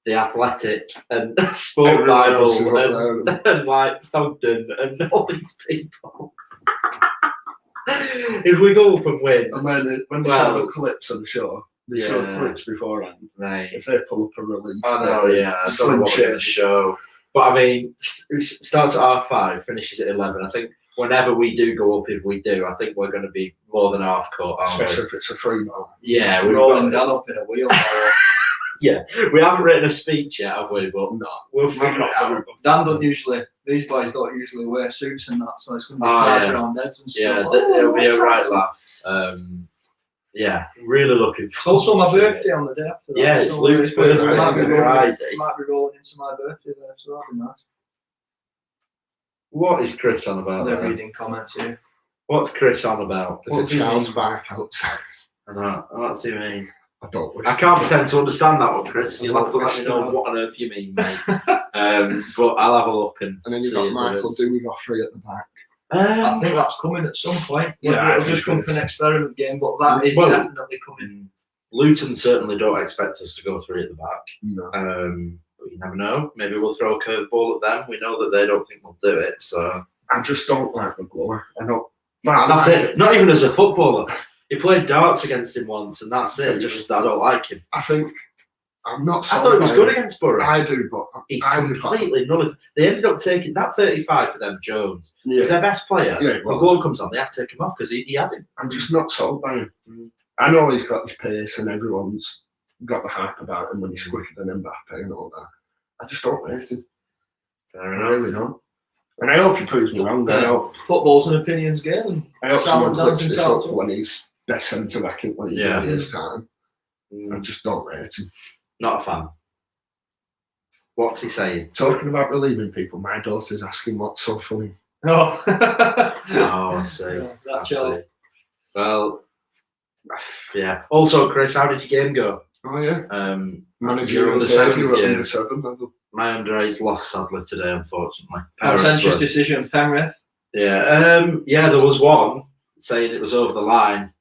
The Athletic and Sport Bible and like Thogden and all these people. If we go up and win, and when they show the clips of the show, they show clips beforehand. Right. If they pull up a relief, I know. I don't know what we're going to show, but I mean, it starts at R5, finishes at 11. I think whenever we do go up, if we do, I think we're going to be more than half cut. Especially if it's a free ball. Yeah, we're rolling down up in a wheelbarrow. Yeah, we haven't written a speech yet, have we? But no, we'll figure it out. Dan don't usually. These boys don't usually wear suits and that, so it's going to be ties around heads and stuff. Yeah, it'll be a right laugh. Yeah, really looking forward. It's also my birthday on the day after that. Yeah, it's Luke's birthday. I might be Friday. rolling into my birthday there, so that'll be nice. What is Chris on about? They're reading comments here. What's Chris on about? There's a child's back outside. I know. What do you mean? I can't pretend to understand that one, Chris. You'll have to let me know what on earth you mean, mate. But I'll have a look and then you've got Michael Dewey-Goffrey at the back. I think that's coming at some point. Yeah, it'll just come for an experiment game, but that is definitely coming. Luton certainly don't expect us to go three at the back. No. But you never know. Maybe we'll throw a curveball at them. We know that they don't think we'll do it. So I just don't like McGlower. That's it. Not even as a footballer. He played darts against him once, and that's it. Just I don't like him. I think I'm not. I thought he was good against Borough. I do, but he completely nullified. They ended up taking that 35 for them. Jones was their best player. Yeah, the goal comes on, they have to take him off because he had him. I'm just not sold by him. I know he's got his pace, and everyone's got the hype about him when he's quicker than Mbappe and all that. I just don't rate him. Fair enough. I really don't. And I hope he proves me wrong. I hope football's an opinions game. And I hope someone clips this up when he's best centre back in like years' time. I just don't rate him. Not a fan. What's he saying? Talking about relieving people, my daughter's asking what's so funny. Oh, I see. I see. Well, yeah. Also, Chris, how did your game go? Oh yeah. You're under sevens game. My under-8s lost sadly today, unfortunately. Contentious decision, Penrith. Yeah. Yeah, there was one saying it was over the line.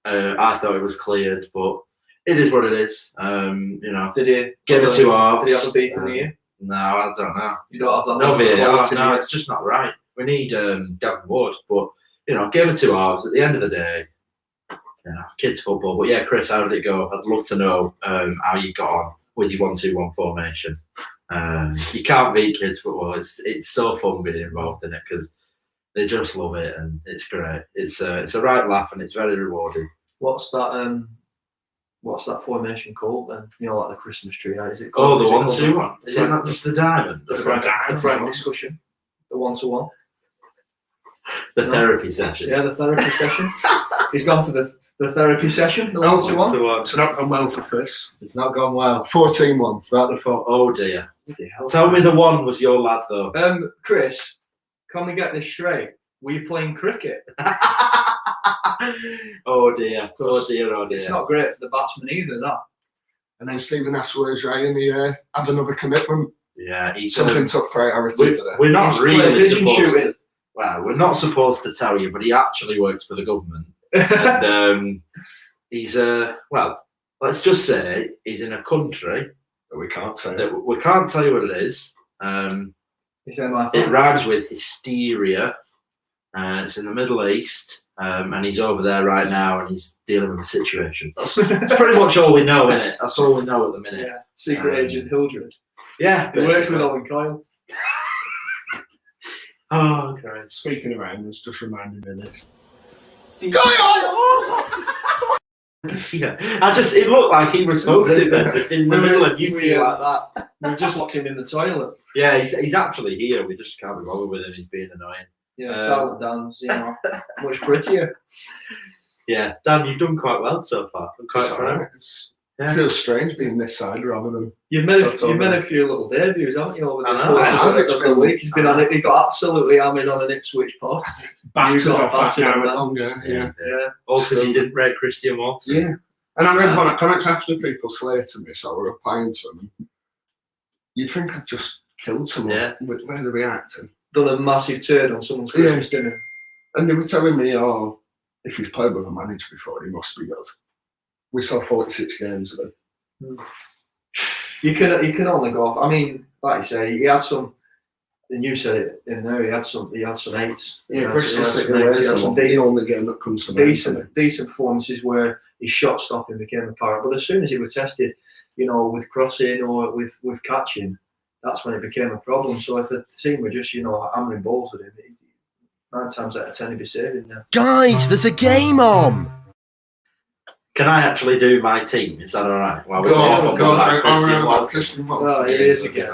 I thought it was cleared, but it is what it is. You know. Did he give it 2 halves? Did he have a beep in the ear? No, I don't know. You don't have that. No VAR. No, it's just not right. We need Gavin Wood, but you know, game of two halves. At the end of the day, you know, kids football. But yeah, Chris, how did it go? I'd love to know how you got on with your 1-2-1 formation. You can't beat kids football. It's so fun being involved in it because they just love it and it's great. It's a right laugh and it's very rewarding. What's that formation called then? You know, like the Christmas tree. Is it Oh, called, the 1-2-1. Is it not just the diamond? The frank discussion. The 1-to-1. The therapy session. Yeah, the therapy session. He's gone for the therapy session. The 1-to-1. It's not gone well for Chris. It's not gone well. 14-1. About the phone. Oh dear. Tell me the one was your lad though. Chris, can we get this straight? Were you playing cricket? Oh dear. Oh dear. Oh dear. It's not great for the batsman either, that. And then Stephen asked where he's right, and he had another commitment. Yeah, something took priority today. We're not He's really vision supposed shooting. to. Well, we're not supposed to tell you, but he actually works for the government. And he's well, let's just say he's in a country that we can't say. That we can't tell you what it is. It rhymes with hysteria. It's in the Middle East, and he's over there right now, and he's dealing with the situation. That's pretty much all we know, isn't it? That's all we know at the minute. Yeah, secret agent Hildred. Yeah, he works with Owen Coyle. Oh, great. Speaking of Rangers, just reminded me of this. Yeah, it looked like he was hosting them just in the middle of YouTube like that. We just locked him in the toilet. Yeah, he's actually here. We just can't be bothered with him. He's being annoying. Yeah, salad Dan's, you know, much prettier. Yeah, Dan, you've done quite well so far. I'm quite proud. It feels strange being this side rather than. You've made a few little debuts, haven't you? Over the course of the week, he's been on it. He got absolutely hammered on an Ipswich pod. Battered on that. Yeah. Also, he didn't rate Christian Watson. Yeah, and I read one of the comments after people slated me, so I were replying to them. You'd think I'd just killed someone with where they're reacting. Done a massive turn on someone's Christmas dinner. And they were telling me, oh, if he's played with a manager before, he must be good. We saw 46 games of him. You can only go off. I mean, like you say, he had some. And you said it in there. He had some eights. Yeah, the only game that comes to decent performances where his shot stopping became apparent. But as soon as he was tested, you know, with crossing or with catching, that's when it became a problem. So if the team were just, you know, hammering balls at him, 9 times out of 10 he'd be saving them. Guys, there's a game on. Can I actually do my team? Is that all right? Well, Christian Watson. Oh, it is again.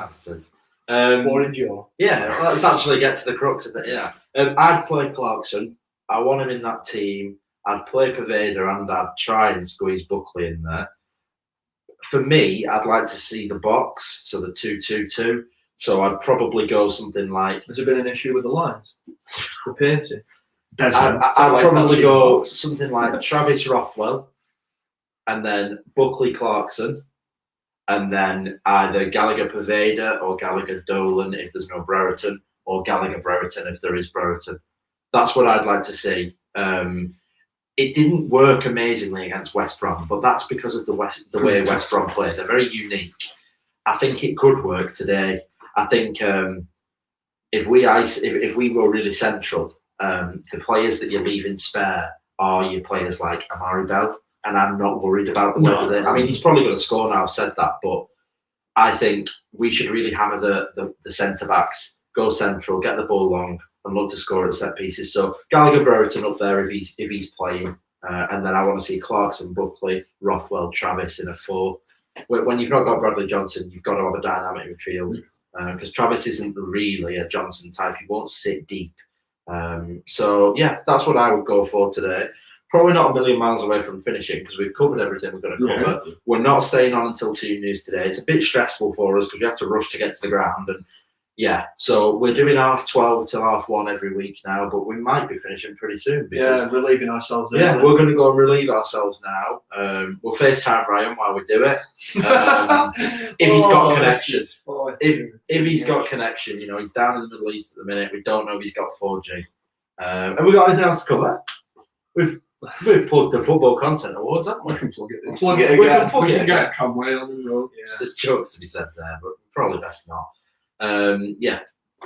Boring Joe. Yeah, let's actually get to the crux of it. Yeah, I'd play Clarkson. I want him in that team. I'd play Poveda and I'd try and squeeze Buckley in there. For me, I'd like to see the box, so the 2-2-2. So I'd probably go something like. Has there been an issue with the lines? The painting. I'd probably go something like Travis Rothwell, and then Buckley Clarkson, and then either Gallagher Poveda or Gallagher Dolan if there's no Brereton, or Gallagher Brereton if there is Brereton. That's what I'd like to see. It didn't work amazingly against West Brom, but that's because of the way West Brom play. They're very unique. I think it could work today. I think if we were really central, the players that you're leaving spare are your players like Amari Bell, and I'm not worried about the weather. I mean, he's probably going to score now. I've said that, but I think we should really hammer the centre backs, go central, get the ball long, and look to score at set pieces. So Gallagher Brereton up there if he's playing, and then I want to see Clarkson, Buckley, Rothwell, Travis in a 4. When you've not got Bradley Johnson, you've got to have a dynamic midfield because Travis isn't really a Johnson type. He won't sit deep. So yeah, that's what I would go for today. Probably not a million miles away from finishing because we've covered everything we're going to cover. Yeah. We're not staying on until 2 news today. It's a bit stressful for us because we have to rush to get to the ground. And yeah, so we're doing 12:30 till 1:30 every week now, but we might be finishing pretty soon. Yeah, relieving ourselves. Yeah, we're going to go and relieve ourselves now. We'll FaceTime Ryan while we do it. If he's got connection. If he's got connection, you know, he's down in the Middle East at the minute. We don't know if he's got 4G. Have we got anything else to cover? We've plugged the Football Content Awards, haven't we? We can plug it. We can get Conway on the road. Yeah. There's jokes to be said there, but probably best not. Yeah,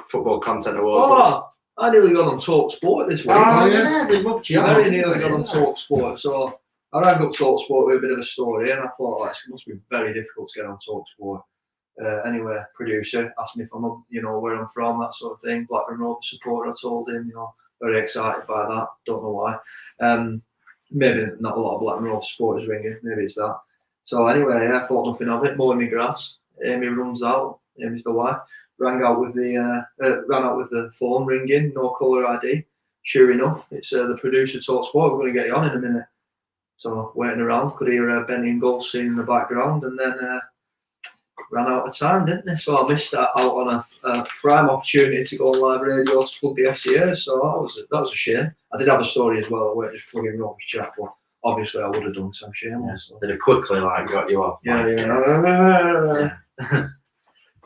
Football Content Awards. I nearly got on Talk Sport this week. Oh, yeah, they mugged you. Very nearly got on Talk Sport. So I rang up Talk Sport with a bit of a story, and I thought, it must be very difficult to get on Talk Sport. Anyway, producer asked me if I'm, where I'm from, that sort of thing. Blackburn Rovers supporter. I told him, very excited by that. Don't know why. Maybe not a lot of Blackburn Rovers supporters ringing. Maybe it's that. So anyway, I thought nothing of it. Mowing my grass. Amy runs out. Amy's the wife. Ran out with the phone ringing. No caller ID. Sure enough, it's the producer Talk Sport. We're going to get you on in a minute. So waiting around, could hear Benny and Gold scene in the background, and then ran out of time, didn't they? So I missed out on a prime opportunity to go on live radio to plug the FCA. So that was a shame. I did have a story as well. I weren't just plugging Rovers Chat, but obviously I would have done some shame. Yeah. So. They'd have quickly got you off. Yeah.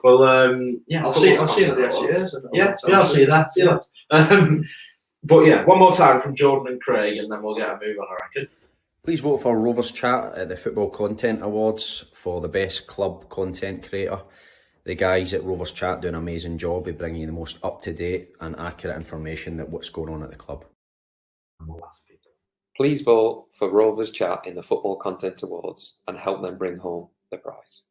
Well, I'll see you at the FCAs. Yeah, I'll see that. But yeah, one more time from Jordan and Craig, and then we'll get a move on, I reckon. Please vote for Rovers Chat at the Football Content Awards for the best club content creator. The guys at Rovers Chat do an amazing job of bringing you the most up-to-date and accurate information that what's going on at the club. Please vote for Rovers Chat in the Football Content Awards and help them bring home the prize.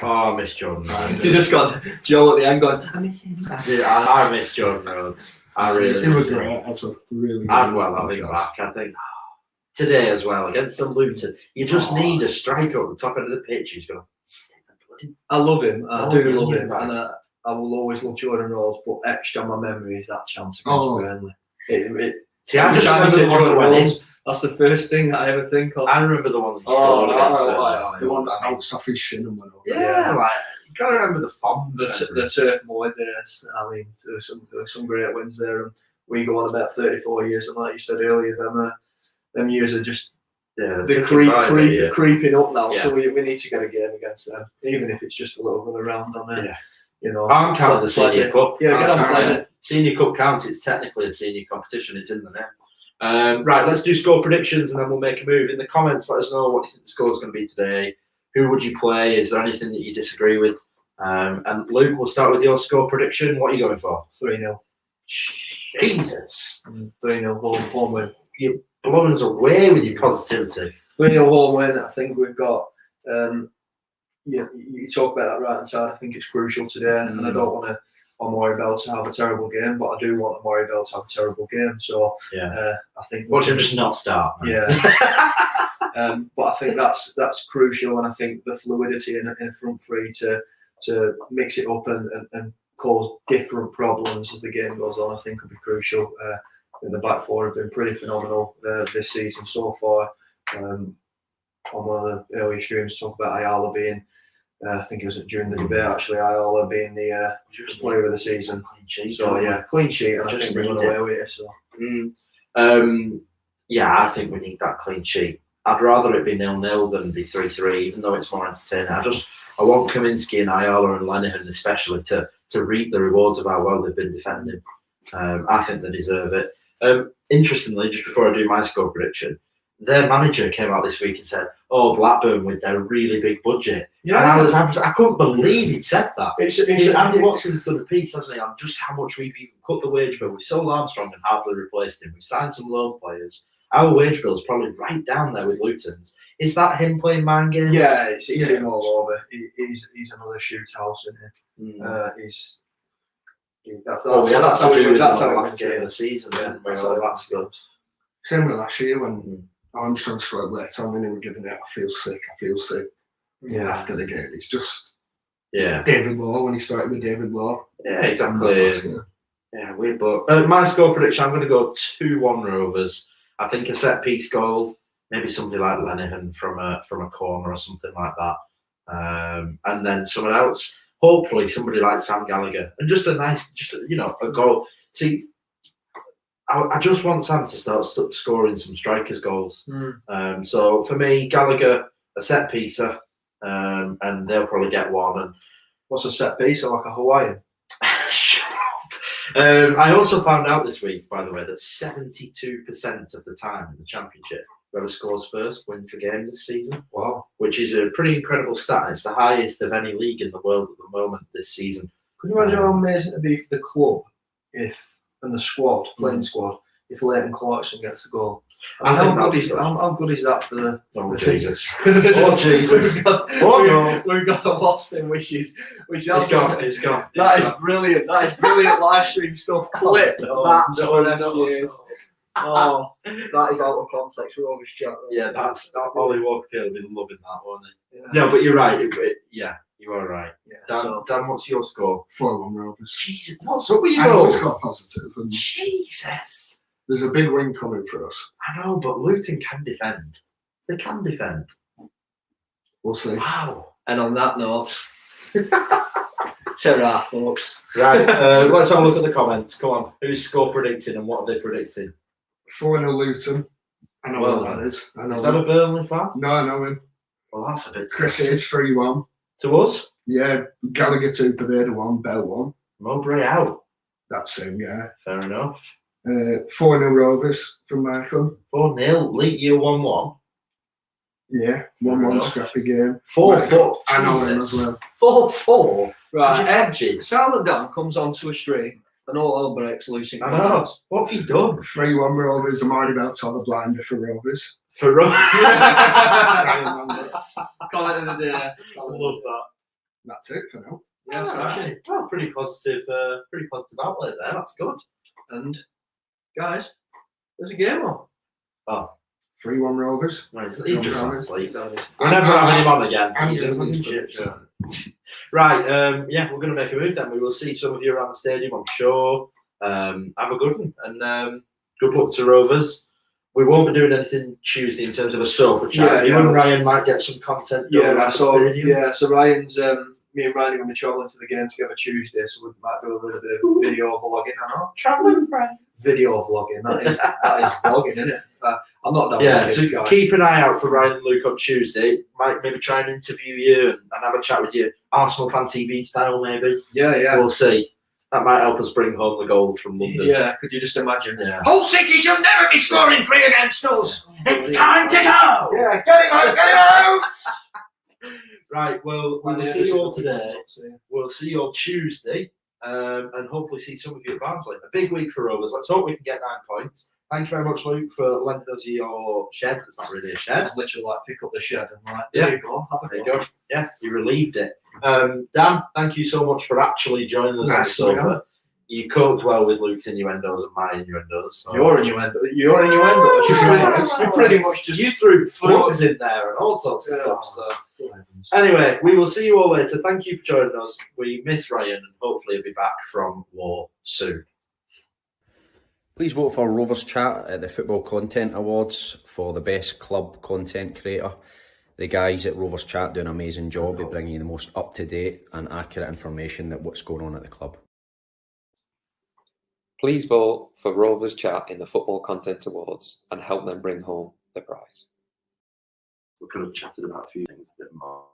Oh, I miss Jordan Rhodes. You just got Joe at the end going, I miss him. I miss Jordan Rhodes. I really It was great. That's a really I'd well have him back. I think today as well against the Luton, you just need a striker at the top end of the pitch who's going to. I love him. I do love him, and I will always love Jordan Rhodes. But etched on my memory is that chance against Burnley. See, I just remember the one that went in. That's the first thing that I ever think of. I remember the ones he scored against the one that bounced off his shin and went over. Yeah, like you gotta remember the fond. The Turf Moor days. I mean, there were some great wins there, and we go on about 34 years. And like you said earlier, them years are just creeping up now. Yeah. So we need to get a game against them, even if it's just a little run around on there. Yeah. I'm counting the Senior Cup. Yeah, get on Pleasant. Senior Cup counts. It's technically a senior competition. It's in the net. Right, let's do score predictions and then we'll make a move. In the comments, let us know what you think the score is going to be today. Who would you play? Is there anything that you disagree with? And Luke, we'll start with your score prediction. What are you going for? 3-0. Jesus. 3-0 home win. You're blowing us away with your positivity. 3-0 home win. I think we've got. You talk about that right hand side. I think it's crucial today, and I don't want Amari Bell to have a terrible game, but I do want Amari Bell to have a terrible game. So I think watch him just not start. Man. Yeah, but I think that's crucial, and I think the fluidity in a front three to mix it up and cause different problems as the game goes on, I think will be crucial. The back four have been pretty phenomenal this season so far. On one of the earlier streams, talk about Ayala being. I think it was during the debate actually. Ayala being the player of the season. Clean sheet. So yeah, clean sheet. And I think we're going away with it. So. Yeah, I think we need that clean sheet. I'd rather it be 0-0 than be 3-3, even though it's more entertaining. I want Kaminsky and Ayala and Lenihan especially to reap the rewards of how well they've been defending. I think they deserve it. Interestingly, just before I do my score prediction, their manager came out this week and said, "Oh, Blackburn with their really big budget." Yeah. And I couldn't believe he'd said that. Andy Watson's done a piece, hasn't he, on just how much we've even cut the wage bill. We sold Armstrong and hardly replaced him. We signed some loan players. Our wage bill's probably right down there with Luton's. Is that him playing mind games? Yeah, he's him all over. He's another shoot house, isn't he? That's how the last game of the season. That's how that stuff. Same with last year when Armstrong scored late on and they were giving it, I feel sick. Yeah. After the game, it's just David Law when he started with David Law. Yeah, exactly. Yeah, weird. But my score prediction, I'm going to go 2-1 Rovers. I think a set piece goal, maybe somebody like Lenihan from a corner or something like that, and then someone else. Hopefully, somebody like Sam Gallagher, and just a goal. See. I just want Sam to start scoring some strikers' goals. So for me, Gallagher, a set piecer, and they'll probably get one. And what's a set piece? Like a Hawaiian? Shut up. I also found out this week, by the way, that 72% of the time in the Championship, whoever scores first wins the game this season. Wow. Which is a pretty incredible stat. It's the highest of any league in the world at the moment this season. Can you imagine how amazing it'd be for the club and the squad, playing squad, if Leighton Clarkson gets a goal? I think how good is that for the Jesus. Oh, Jesus. We've got a Wasp in, which is It's gone. That is brilliant. That is brilliant live stream stuff. Clip that for FCAs. Oh, that is out of context. Rovers Chat. Yeah, that's Ollie Walker will be loving that, won't he? Yeah. No, but you're right. Yeah, you are right. Yeah, Dan, what's your score? 4-1 Rovers. Jesus, what's up with you I know both? it's got positive. And Jesus. there's a big win coming for us. I know, but Luton can defend. They can defend. We'll see. Wow. And on that note, ta-ra, folks. Right, let's have a look at the comments. Come on, who's score predicting and what are they predicting? 4-0 Luton. I know Well, what that is. I know Is that a Burnley fan? No, I know him. Well, that's a bit. Chris is 3-1. To us? Yeah, Gallagher 2, Paveda 1, Bell 1. Mowbray out. That's him, yeah. Fair enough. 4-0 Rovers from Michael. 4-0. League year 1-1. Yeah, 1-1 scrappy game. 4-4. I know him as well. 4-4. Right, Edgy. Silent Dan comes onto a stream and all hell breaks loose in I know. What have you done? 3-1 Rovers. I'm already about to have a blinder for Rovers. For Comment of the day. I love that. That's it for now. Yeah, smashing. Well, pretty positive outlet there. That's good. And guys, there's a game on. Oh, 3-1 Rovers. right. He's just on sleep. We're I'm- never having him on again. I'm He's a doing fucking this, shit but- show. Right, yeah, we're going to make a move then. We will see some of you around the stadium, I'm sure. Have a good one, and good luck to Rovers. We won't be doing anything Tuesday in terms of a sofa chat. You and Ryan might get some content done around the stadium. So Ryan's, me and Ryan are going to be travelling to the game together Tuesday, so we might do a little bit of video vlogging. I know. Travelling friend. Video vlogging, that is vlogging, isn't it? I'm not that Yeah, vlogging, so guys. keep an eye out for Ryan and Luke on Tuesday. Might maybe try and interview you and have a chat with you, Arsenal fan TV style maybe. Yeah. We'll see. That might help us bring home the gold from London. Yeah, could you just imagine? Yeah. Hull City should never be scoring 3 against us. It's time to go! Yeah, get him out, get him out! Right, well, we will see you all today. We'll see you all Tuesday, and hopefully see some of you at Barnsley. A big week for Rovers. Let's hope we can get 9 points. Thank you very much, Luke, for lending us your shed. It's not really a shed. It's literally like pick up the shed and like, there you go. There you go. Yeah, you relieved it. Dan, thank you so much for actually joining us on the sofa. You coped well with Luke's innuendos and my innuendos. So. Your innuendo. You pretty much just you threw floats in there and all sorts of stuff. So anyway, we will see you all later. Thank you for joining us. We miss Ryan and hopefully he'll be back from war soon. Please vote for Rovers Chat at the Football Content Awards for the best club content creator. The guys at Rovers Chat do an amazing job of bringing you the most up-to-date and accurate information about what's going on at the club. Please vote for Rovers Chat in the Football Content Awards and help them bring home the prize. We could have chatted about a few things a bit more.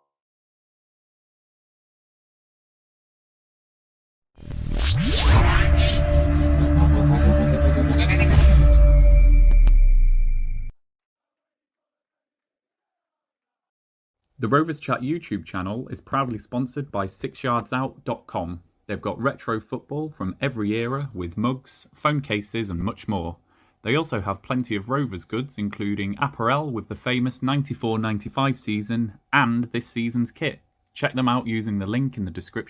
The Rovers Chat YouTube channel is proudly sponsored by 6yardsout.com. They've got retro football from every era with mugs, phone cases and much more. They also have plenty of Rovers goods including apparel with the famous 94-95 season and this season's kit. Check them out using the link in the description.